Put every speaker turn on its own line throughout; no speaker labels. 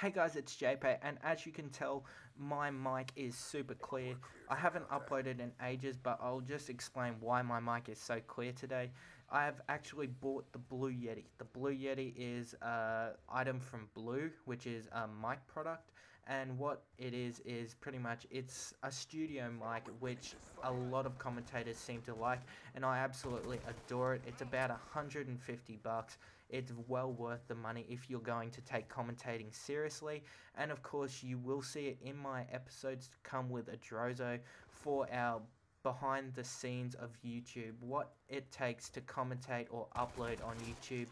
Hey guys, it's JP, and as you can tell, my mic is super clear. I haven't uploaded in ages, but I'll just explain why my mic is so clear today. I have actually bought the Blue Yeti. The Blue Yeti is an item from Blue, which is a mic product, and what it is pretty much it's a studio mic, which a lot of commentators seem to like, and I absolutely adore it. It's about $150. It's well worth the money if you're going to take commentating seriously, and of course you will see it in my episodes to come with Adrozo for our behind the scenes of YouTube, what it takes to commentate or upload on YouTube,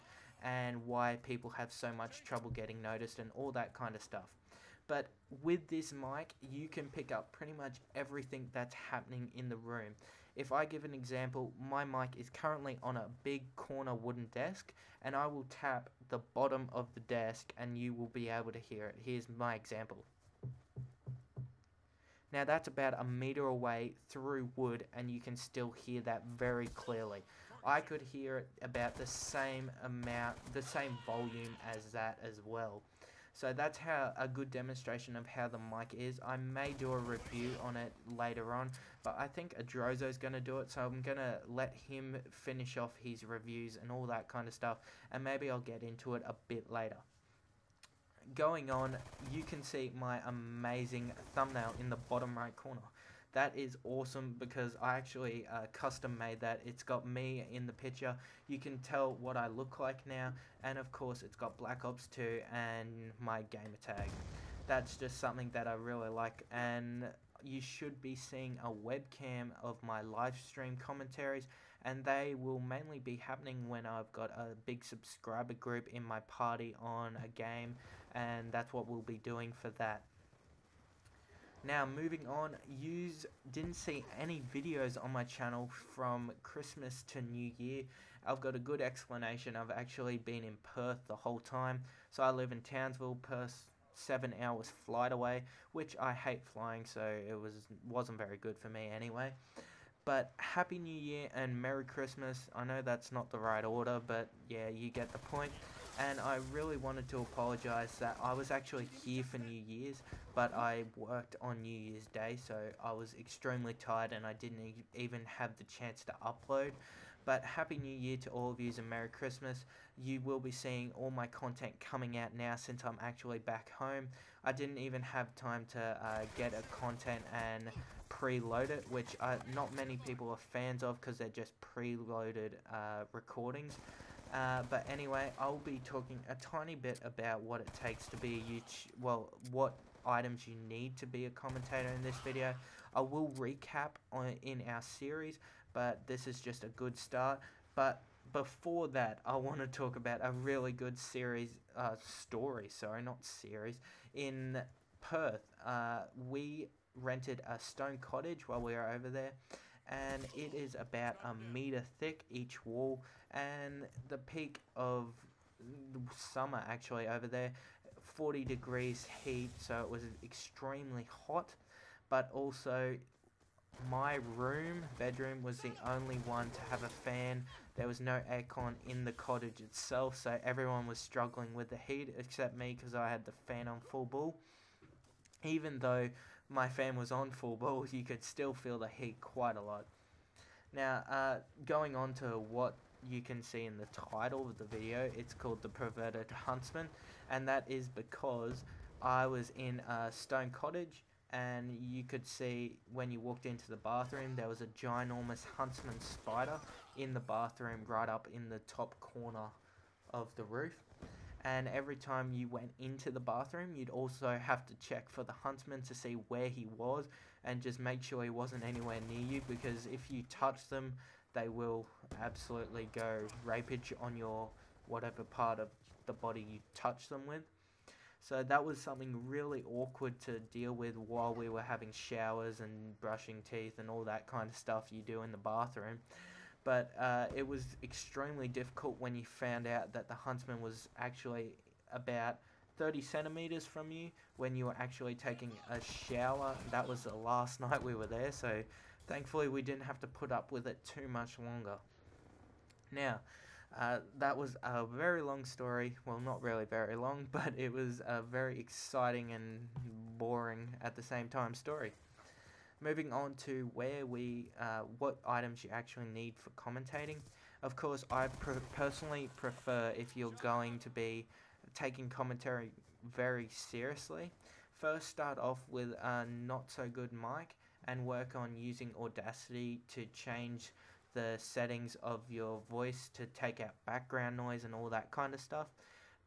and why people have so much trouble getting noticed and all that kind of stuff. But with this mic, you can pick up pretty much everything that's happening in the room. If I give an example, my mic is currently on a big corner wooden desk, and I will tap the bottom of the desk and you will be able to hear it. Here's my example. Now that's about a meter away through wood, and you can still hear that very clearly. I could hear it about the same amount, the same volume as that as well. So that's how a good demonstration of how the mic is. I may do a review on it later on, but I think Adrozo is going to do it, so I'm going to let him finish off his reviews and all that kind of stuff, and maybe I'll get into it a bit later. Going on, you can see my amazing thumbnail in the bottom right corner. That is awesome because I actually custom made that. It's got me in the picture. You can tell what I look like now, and of course it's got Black Ops 2 and my gamer tag. That's just something that I really like, and you should be seeing a webcam of my live stream commentaries, and they will mainly be happening when I've got a big subscriber group in my party on a game, and that's what we'll be doing for that. Now moving on, you didn't see any videos on my channel from Christmas to New Year. I've got a good explanation. I've actually been in Perth the whole time. So I live in Townsville, Perth, 7 hours flight away, which I hate flying, so it wasn't very good for me anyway. But Happy New Year and Merry Christmas. I know that's not the right order, but yeah, you get the point. And I really wanted to apologize that I was actually here for New Year's, but I worked on New Year's Day, so I was extremely tired and I didn't even have the chance to upload. But Happy New Year to all of you and Merry Christmas. You will be seeing all my content coming out now since I'm actually back home. I didn't even have time to get a content and preload it, which not many people are fans of because they're just preloaded recordings. But anyway, I'll be talking a tiny bit about what it takes to be a what items you need to be a commentator in this video. I will recap in our series, but this is just a good start. But before that, I want to talk about a really good story, not series. In Perth, we rented a stone cottage while we were over there, and it is about a meter thick each wall, and the peak of summer actually over there, 40 degrees heat, so it was extremely hot. But also my bedroom was the only one to have a fan. There was no aircon in the cottage itself, so everyone was struggling with the heat except me because I had the fan on full ball. Even though my fan was on full ball, you could still feel the heat quite a lot. Now, going on to what you can see in the title of the video, it's called The Perverted Huntsman, and that is because I was in a stone cottage, and you could see when you walked into the bathroom there was a ginormous huntsman spider in the bathroom right up in the top corner of the roof. And every time you went into the bathroom, you'd also have to check for the huntsman to see where he was and just make sure he wasn't anywhere near you, because if you touch them, they will absolutely go rapage on your whatever part of the body you touch them with. So that was something really awkward to deal with while we were having showers and brushing teeth and all that kind of stuff you do in the bathroom. But it was extremely difficult when you found out that the huntsman was actually about 30 centimeters from you when you were actually taking a shower. That was the last night we were there, so thankfully we didn't have to put up with it too much longer. Now, That was a very long story. Well, not really very long, but it was a very exciting and boring at the same time story. Moving on to what items you actually need for commentating. Of course, I personally prefer, if you're going to be taking commentary very seriously, first start off with a not so good mic and work on using Audacity to change the settings of your voice to take out background noise and all that kind of stuff.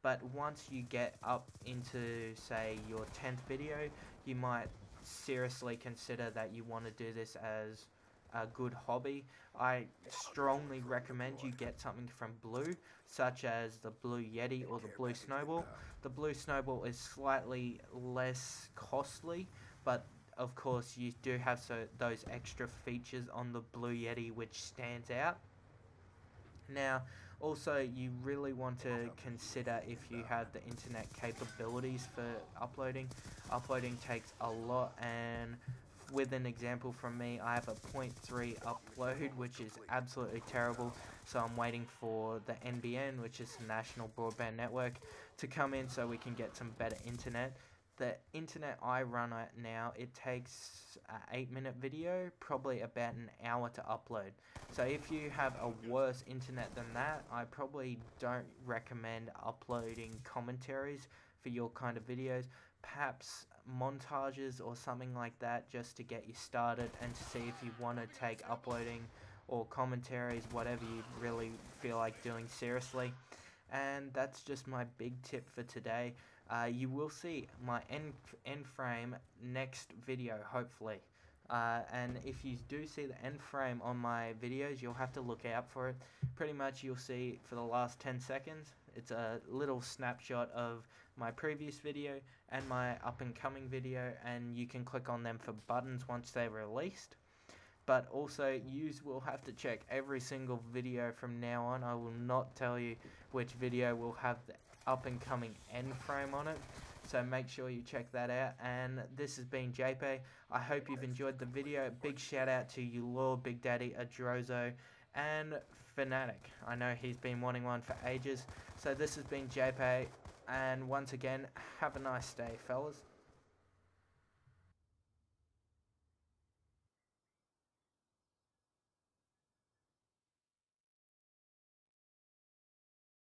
But once you get up into, say, your 10th video, you might seriously consider that you want to do this as a good hobby. I strongly recommend you get something from Blue, such as the Blue Yeti or the Blue Snowball. The Blue Snowball is slightly less costly, but of course you do have those extra features on the Blue Yeti which stands out. Now, also, you really want to consider if you have the internet capabilities for uploading. Uploading takes a lot, and with an example from me, I have a 0.3 upload, which is absolutely terrible. So I'm waiting for the NBN, which is the National Broadband Network, to come in so we can get some better internet. The internet I run at now, it takes an 8-minute video, probably about an hour to upload. So if you have a worse internet than that, I probably don't recommend uploading commentaries for your kind of videos. Perhaps montages or something like that, just to get you started and to see if you want to take uploading or commentaries, whatever you really feel like doing seriously. And that's just my big tip for today. You will see my end frame next video, hopefully. And if you do see the end frame on my videos, you'll have to look out for it. Pretty much you'll see for the last 10 seconds. It's a little snapshot of my previous video and my up and coming video, and you can click on them for buttons once they're released. But also, you will have to check every single video from now on. I will not tell you which video will have the up and coming end frame on it, so make sure you check that out. And this has been JP. I hope you've enjoyed the video. Big shout out to you, Lord Big Daddy Adrozo and Fanatic. I know he's been wanting one for ages. So this has been JP, and once again, have a nice day, fellas.